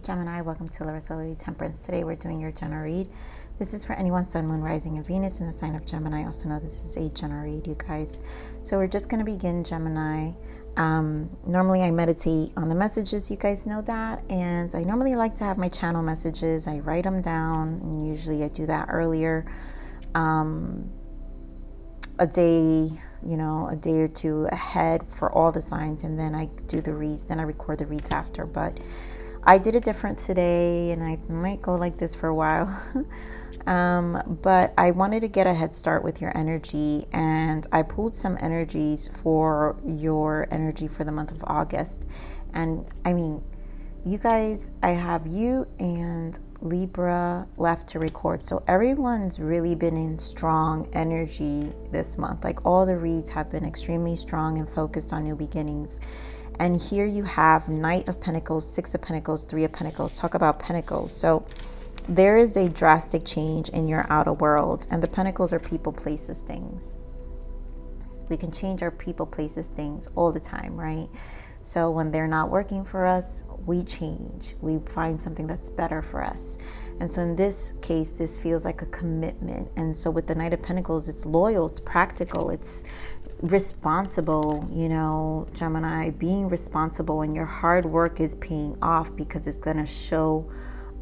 Gemini, welcome to Larisa Lili Temperance. Today we're doing your general read. This is for anyone, Sun, Moon, Rising, and Venus in the sign of Gemini. Also know this is a general read, you guys. So we're just going to begin, Gemini. Normally I meditate on the messages, you guys know that, and I normally like to have my channel messages. I write them down, and usually I do that earlier, a day or two ahead for all the signs, and then I do the reads, then I record the reads after. But I did it different today, and I might go like this for a while. But I wanted to get a head start with your energy, and I pulled some energies for your energy for the month of August. And I mean, you guys, I have you and Libra left to record, so everyone's really been in strong energy this month. Like, all the reads have been extremely strong and focused on new beginnings. And here you have Knight of Pentacles, Six of Pentacles, Three of Pentacles. Talk about Pentacles. So there is a drastic change in your outer world, and the Pentacles are people, places, things. We can change our people, places, things all the time, right? So when they're not working for us, we change. We find something that's better for us. And so in this case, this feels like a commitment. And so with the Knight of Pentacles, it's loyal, it's practical, it's responsible, Gemini, being responsible, and your hard work is paying off because it's going to show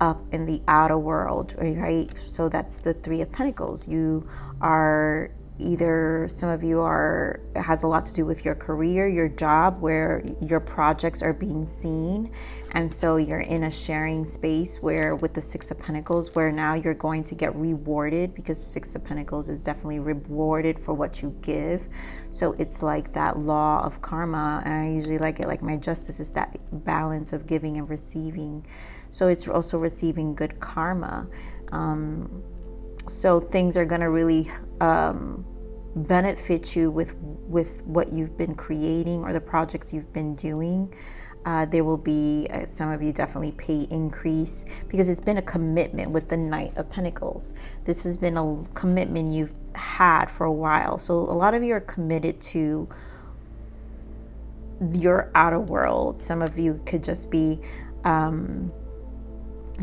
up in the outer world, right? So that's the Three of Pentacles. You are either, some of you are, it has a lot to do with your career, your job, where your projects are being seen. And so you're in a sharing space where, with the Six of Pentacles, where now you're going to get rewarded, because Six of Pentacles is definitely rewarded for what you give. So it's like that law of karma. And I usually like it, like my justice is that balance of giving and receiving. So it's also receiving good karma. So things are going to really benefit you with what you've been creating or the projects you've been doing. There will be, some of you definitely pay increase, because it's been a commitment with the Knight of Pentacles. This has been a commitment you've had for a while. So a lot of you are committed to your outer world. Some of you could just be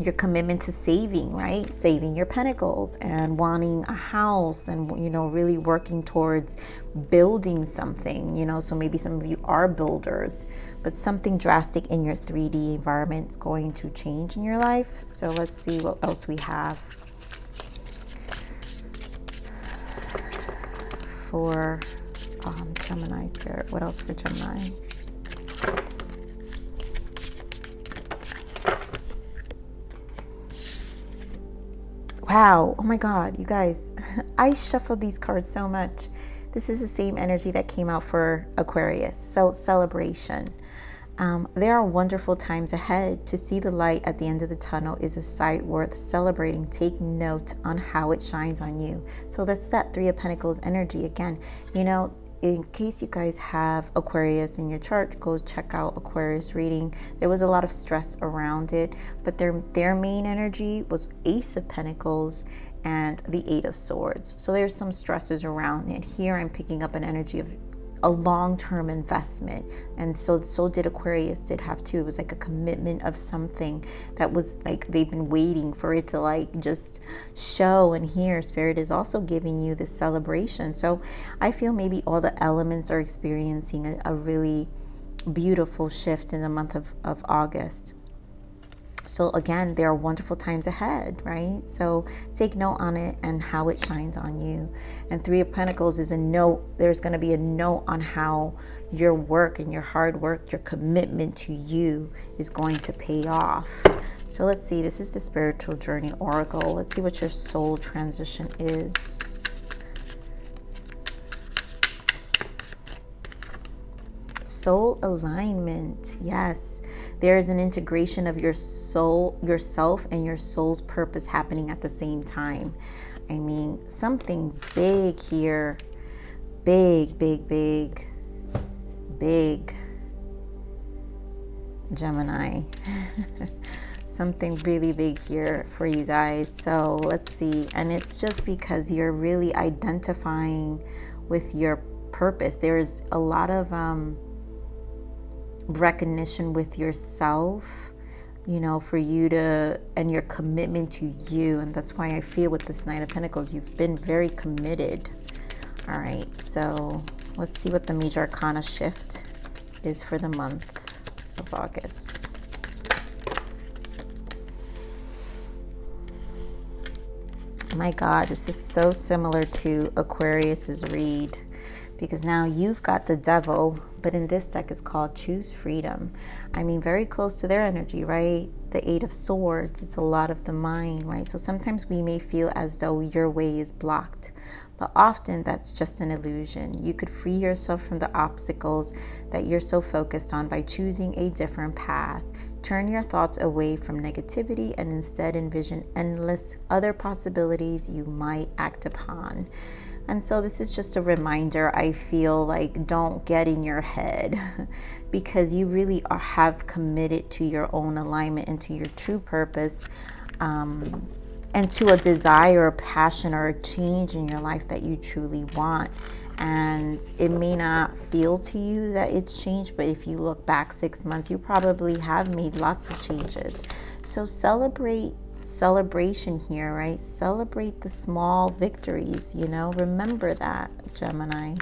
your commitment to saving, right? Saving your pentacles and wanting a house, and, really working towards building something, so maybe some of you are builders, but something drastic in your 3D environment is going to change in your life. So let's see what else we have for Gemini Spirit. What else for Gemini? Wow, oh my God, you guys, I shuffled these cards so much. This is the same energy that came out for Aquarius. So celebration. There are wonderful times ahead. To see the light at the end of the tunnel is a sight worth celebrating. Take note on how it shines on you. So that's that Three of Pentacles energy again. In case you guys have Aquarius in your chart, go check out Aquarius reading. There was a lot of stress around it, but their main energy was Ace of Pentacles and the Eight of Swords. So there's some stresses around it. Here I'm picking up an energy of a long-term investment, and so did Aquarius did have too. It was like a commitment of something that was like they've been waiting for it to like just show. And here Spirit is also giving you this celebration. So I feel maybe all the elements are experiencing a really beautiful shift in the month of August. So again, there are wonderful times ahead, right? So take note on it and how it shines on you. And Three of Pentacles is a note. There's going to be a note on how your work and your hard work, your commitment to you is going to pay off. So let's see. This is the Spiritual Journey Oracle. Let's see what your soul transition is. Soul alignment. Yes. There is an integration of your soul, yourself, and your soul's purpose happening at the same time. I mean, something big here. Big, big, big, big. Gemini. Something really big here for you guys. So let's see. And it's just because you're really identifying with your purpose. There's a lot of recognition with yourself you know, for you to, and your commitment to you. And that's why I feel with this Knight of Pentacles, you've been very committed. All right, so let's see what the major arcana shift is for the month of August. My God, this is so similar to Aquarius's read, because now you've got the Devil, but in this deck it's called Choose Freedom. I mean, very close to their energy, right? The Eight of Swords, it's a lot of the mind, right? So sometimes we may feel as though your way is blocked, but often that's just an illusion. You could free yourself from the obstacles that you're so focused on by choosing a different path. Turn your thoughts away from negativity and instead envision endless other possibilities you might act upon. And so this is just a reminder, I feel like, don't get in your head because you really have committed to your own alignment and to your true purpose, and to a desire, a passion, or a change in your life that you truly want. And it may not feel to you that it's changed, but if you look back 6 months, you probably have made lots of changes. So celebration here, right? Celebrate the small victories, you know, remember that, Gemini.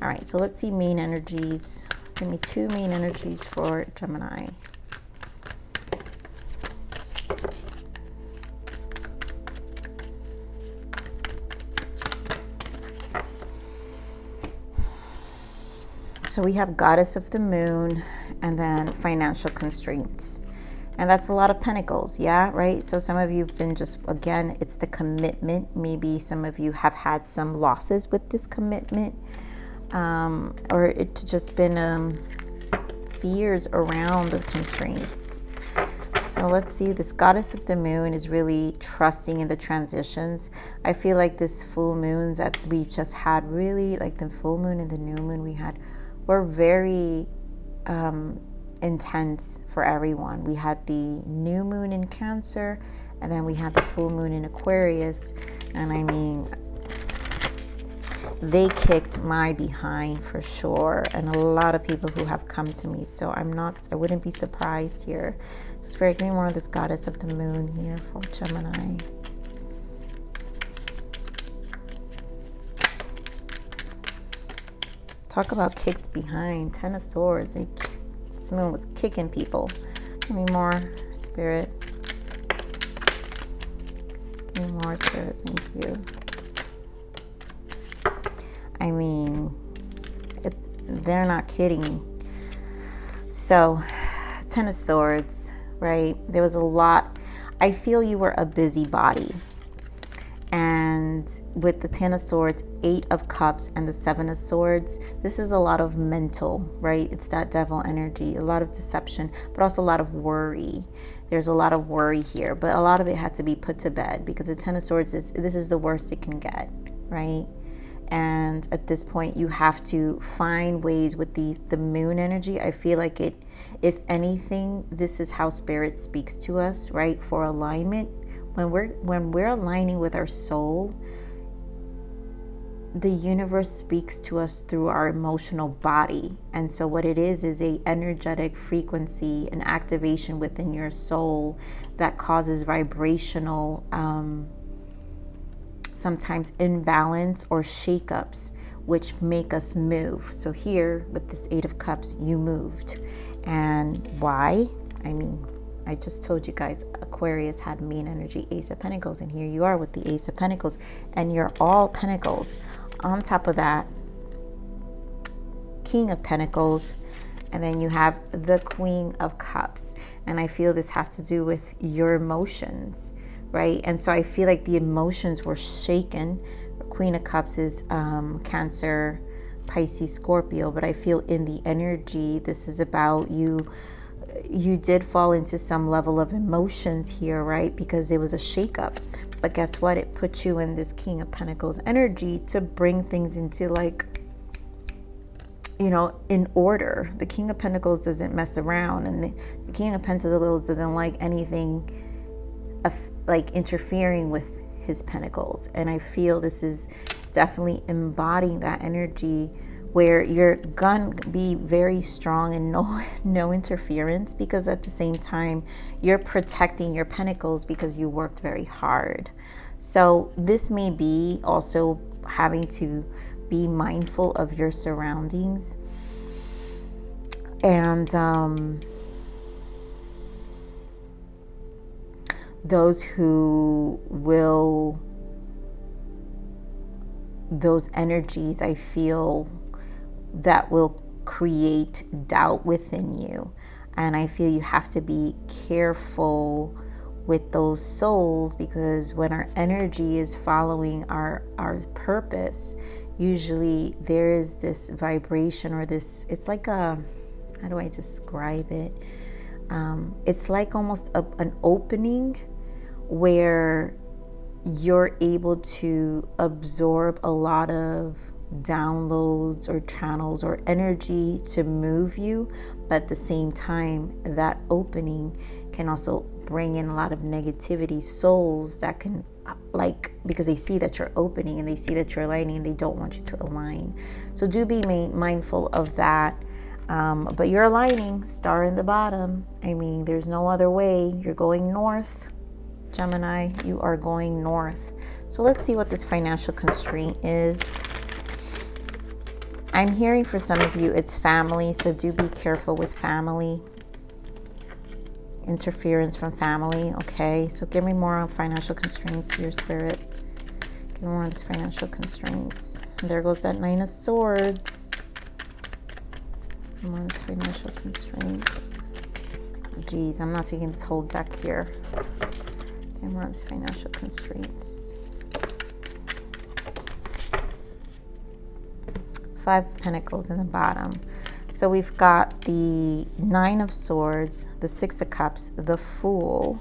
All right, so let's see main energies. Give me 2 main energies for Gemini. So we have Goddess of the Moon and then financial constraints. And that's a lot of pentacles, yeah, right? So some of you have been just, again, it's the commitment. Maybe some of you have had some losses with this commitment, or it's just been fears around the constraints. So let's see, this Goddess of the Moon is really trusting in the transitions. I feel like this full moons that we just had, really, like the full moon and the new moon we had, were very intense for everyone. We had the new moon in Cancer, and then we had the full moon in Aquarius. And I mean, they kicked my behind for sure, and a lot of people who have come to me. So I wouldn't be surprised here. So Spirit, give me more of this Goddess of the Moon here for Gemini. Talk about kicked behind. 10 of Swords. This moon was kicking people. Give me more, Spirit. Give me more, Spirit. Thank you. I mean, they're not kidding. So, 10 of Swords, right? There was a lot. I feel you were a busybody. And with the 10 of Swords, 8 of Cups, and the 7 of Swords, this is a lot of mental, right? It's that devil energy, a lot of deception, but also a lot of worry. There's a lot of worry here, but a lot of it had to be put to bed because the 10 of Swords this is the worst it can get, right? And at this point, you have to find ways with the moon energy. I feel like it, if anything, this is how Spirit speaks to us, right? For alignment. When we're aligning with our soul, the universe speaks to us through our emotional body. And so what it is a energetic frequency, an activation within your soul that causes vibrational, sometimes imbalance or shakeups, which make us move. So here with this 8 of Cups, you moved. And why? I mean, I just told you guys, Aquarius had main energy, Ace of Pentacles, and here you are with the Ace of Pentacles, and you're all Pentacles. On top of that, King of Pentacles, and then you have the Queen of Cups. And I feel this has to do with your emotions, right? And so I feel like the emotions were shaken. Queen of Cups is Cancer, Pisces, Scorpio, but I feel in the energy, this is about you did fall into some level of emotions here, right? Because it was a shakeup. But guess what? It put you in this King of Pentacles energy to bring things into, like, you know, in order. The King of Pentacles doesn't mess around, and the King of Pentacles doesn't like anything like interfering with his pentacles. And I feel this is definitely embodying that energy where you're gonna be very strong and no interference, because at the same time you're protecting your pentacles because you worked very hard. So this may be also having to be mindful of your surroundings, and those energies, I feel, that will create doubt within you. And I feel you have to be careful with those souls, because when our energy is following our purpose, usually there is this vibration, or this, it's like a, how do I describe it? It's like almost an opening where you're able to absorb a lot of downloads or channels or energy to move you, but at the same time that opening can also bring in a lot of negativity, souls that can, like, because they see that you're opening and they see that you're aligning and they don't want you to align. So do be mindful of that. But you're aligning, star in the bottom. I mean, there's no other way. You're going north, Gemini. You are going north. So let's see what this financial constraint is. I'm hearing for some of you it's family, so do be careful with family. Interference from family, okay? So give me more on financial constraints here, Spirit. Give me more on this financial constraints. And there goes that Nine of Swords. More on this financial constraints. Geez, I'm not taking this whole deck here. Give me more on this financial constraints. Five of Pentacles in the bottom. So we've got the Nine of Swords, the Six of Cups, the Fool,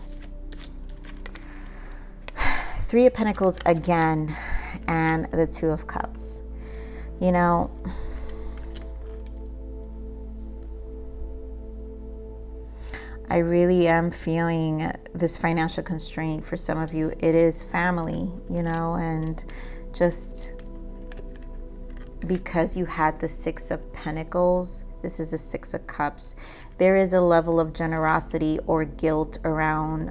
Three of Pentacles again, and the Two of Cups. You know, I really am feeling this financial constraint for some of you. It is family, you know, and just because you had the Six of Pentacles, this is the Six of Cups, there is a level of generosity or guilt around,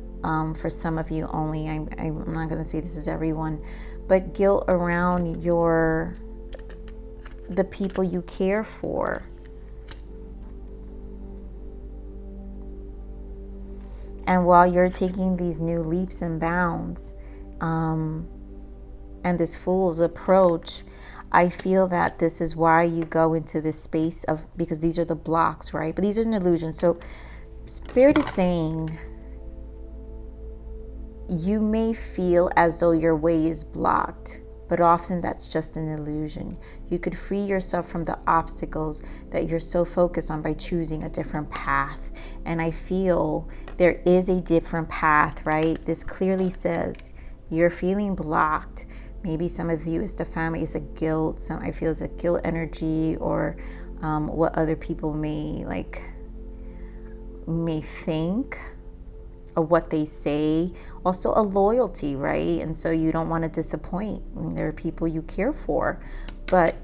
for some of you only, I'm not going to say this is everyone, but guilt around the people you care for. And while you're taking these new leaps and bounds, and this Fool's approach, I feel that this is why you go into this space of, because these are the blocks, right? But these are an illusion. So Spirit is saying you may feel as though your way is blocked, but often that's just an illusion. You could free yourself from the obstacles that you're so focused on by choosing a different path. And I feel there is a different path, right? This clearly says you're feeling blocked. Maybe some of you, it's the family, it's a guilt. I feel it's a guilt energy, or what other people may think, or what they say. Also a loyalty, right? And so you don't want to disappoint. I mean, there are people you care for, but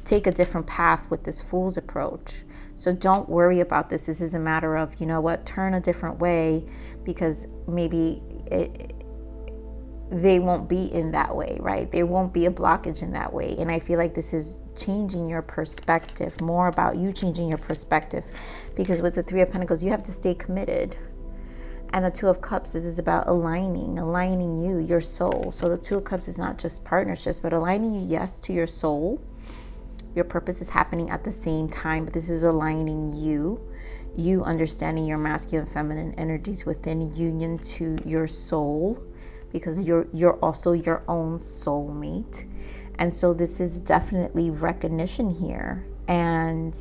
take a different path with this Fool's approach. So don't worry about this. This is a matter of, you know what, turn a different way, because maybe they won't be in that way, right? There won't be a blockage in that way. And I feel like this is changing your perspective, more about you changing your perspective, because with the Three of Pentacles, you have to stay committed. And the Two of Cups, this is about aligning you, your soul. So the Two of Cups is not just partnerships, but aligning you, yes, to your soul. Your purpose is happening at the same time, but this is aligning you understanding your masculine, feminine energies within union to your soul, because you're also your own soulmate. And so this is definitely recognition here. And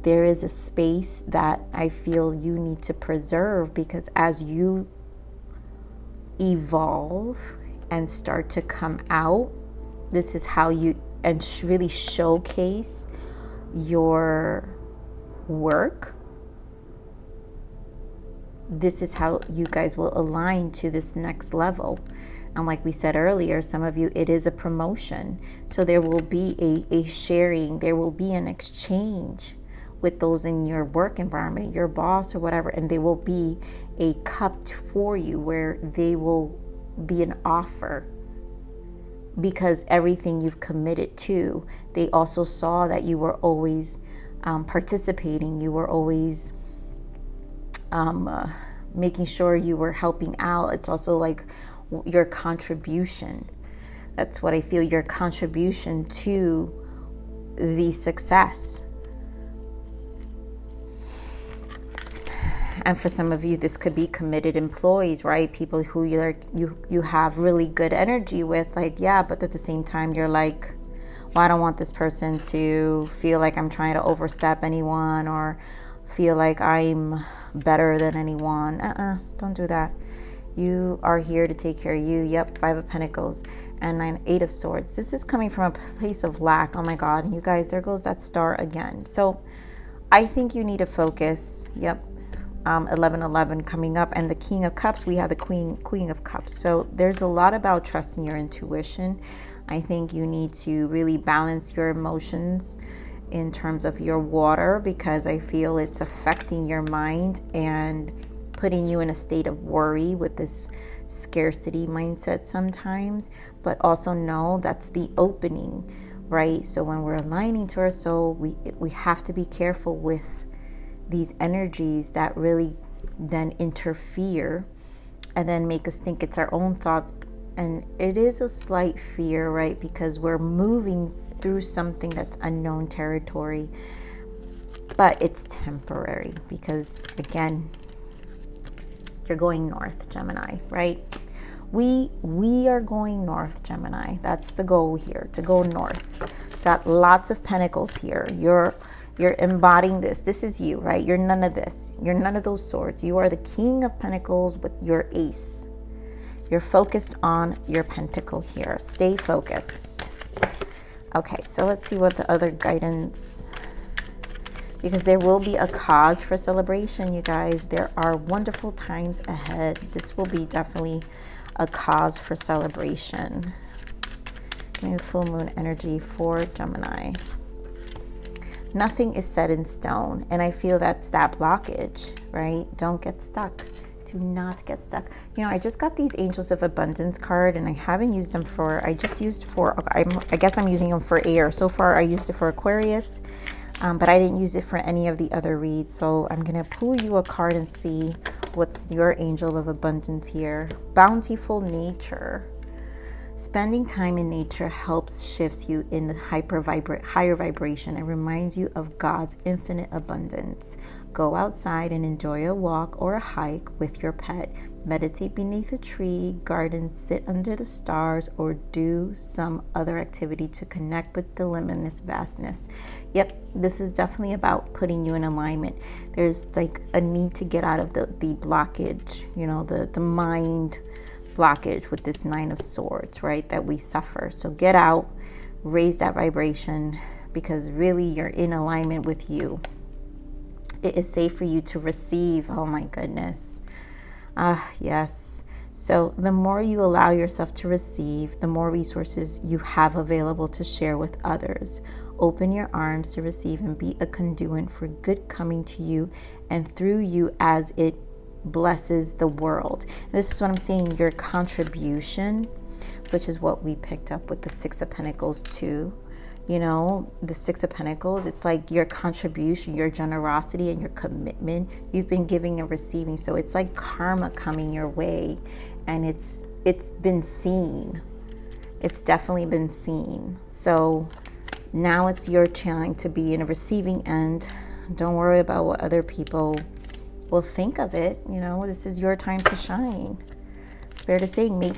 there is a space that I feel you need to preserve, because as you evolve and start to come out, this is how you really showcase your work. This is how you guys will align to this next level. And like we said earlier, some of you, it is a promotion. So there will be a sharing, there will be an exchange with those in your work environment, your boss or whatever, and there will be a cup for you where they will be an offer, because everything you've committed to, they also saw that you were always participating, you were always making sure you were helping out. It's also like your contribution. That's what I feel, your contribution to the success. And for some of you, this could be committed employees, right? People who you have really good energy with, like, yeah, but at the same time, you're like, well, I don't want this person to feel like I'm trying to overstep anyone or feel like I'm better than anyone. Don't do that. You are here to take care of you. Yep, 5 of Pentacles and 8 of Swords. This is coming from a place of lack. Oh my God. And you guys, there goes that star again. So I think you need to focus. Yep. 1111 coming up, and the King of Cups, we have the Queen of Cups. So there's a lot about trusting your intuition. I think you need to really balance your emotions in terms of your water, because I feel it's affecting your mind and putting you in a state of worry with this scarcity mindset sometimes. But also know that's the opening, right? So when we're aligning to our soul, we have to be careful with these energies that really then interfere and then make us think it's our own thoughts. And it is a slight fear, right? Because we're moving through something that's unknown territory, but it's temporary, because again, you're going north, Gemini, right? We are going north, Gemini. That's the goal here, to go north. Got lots of pentacles here. You're embodying this. This is you, right? You're none of this. You're none of those swords. You are the King of Pentacles with your ace. You're focused on your pentacle here. Stay focused. Okay, so let's see what the other guidance, because there will be a cause for celebration, you guys. There are wonderful times ahead. This will be definitely a cause for celebration. Give me the full moon energy for Gemini. Nothing is set in stone, and I feel that's that blockage, right? Don't get stuck. Do not get stuck. You know, I just got these Angels of Abundance card, and I haven't used them for, I guess I'm using them for air. So far, I used it for Aquarius, but I didn't use it for any of the other reads. So I'm going to pull you a card and see what's your Angel of Abundance here. Bountiful nature. Spending time in nature helps shifts you in the higher vibration and reminds you of God's infinite abundance. Go outside and enjoy a walk or a hike with your pet. Meditate beneath a tree, garden, sit under the stars, or do some other activity to connect with the limitless vastness. Yep, this is definitely about putting you in alignment. There's like a need to get out of the blockage, you know, the mind blockage with this 9 of Swords, right, that we suffer. So get out, raise that vibration, because really you're in alignment with you. It is safe for you to receive. Oh my goodness. Yes. So the more you allow yourself to receive, the more resources you have available to share with others. Open your arms to receive and be a conduit for good coming to you and through you as it blesses the world. And this is what I'm saying, your contribution, which is what we picked up with the 6 of Pentacles too. You know, the 6 of Pentacles, it's like your contribution, your generosity, and your commitment. You've been giving and receiving. So it's like karma coming your way. And it's been seen. It's definitely been seen. So now it's your time to be in a receiving end. Don't worry about what other people will think of it. You know, this is your time to shine. Spirit is saying,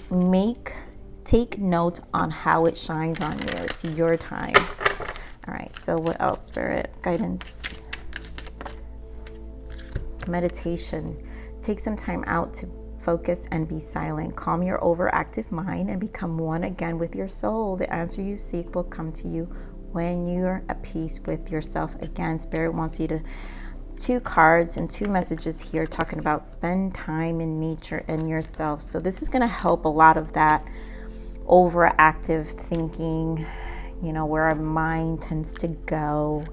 take note on how it shines on you. It's your time. All right, so what else, Spirit? Guidance. Meditation. Take some time out to focus and be silent. Calm your overactive mind and become one again with your soul. The answer you seek will come to you when you're at peace with yourself. Again, Spirit wants you to 2 cards and 2 messages here talking about spend time in nature and yourself. So this is going to help a lot of that overactive thinking, you know, where our mind tends to go.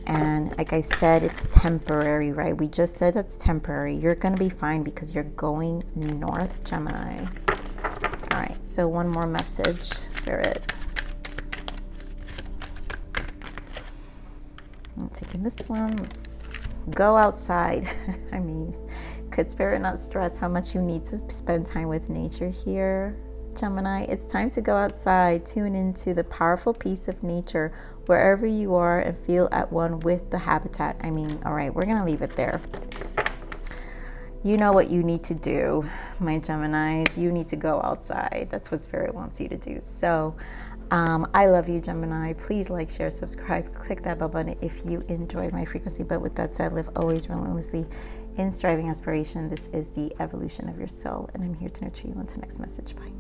And like I said, it's temporary, right? We just said it's temporary. You're going to be fine because you're going north, Gemini. All right, so one more message, Spirit. I'm taking this one. Let's go outside. I mean, could Spirit not stress how much you need to spend time with nature here, Gemini? It's time to go outside, tune into the powerful peace of nature wherever you are and feel at one with the habitat. I mean, all right, we're going to leave it there. You know what you need to do, my Geminis. You need to go outside. That's what Spirit wants you to do. So I love you, Gemini. Please like, share, subscribe, click that bell button if you enjoy my frequency. But with that said, live always relentlessly in striving aspiration. This is the evolution of your soul, and I'm here to nurture you. Until next message. Bye.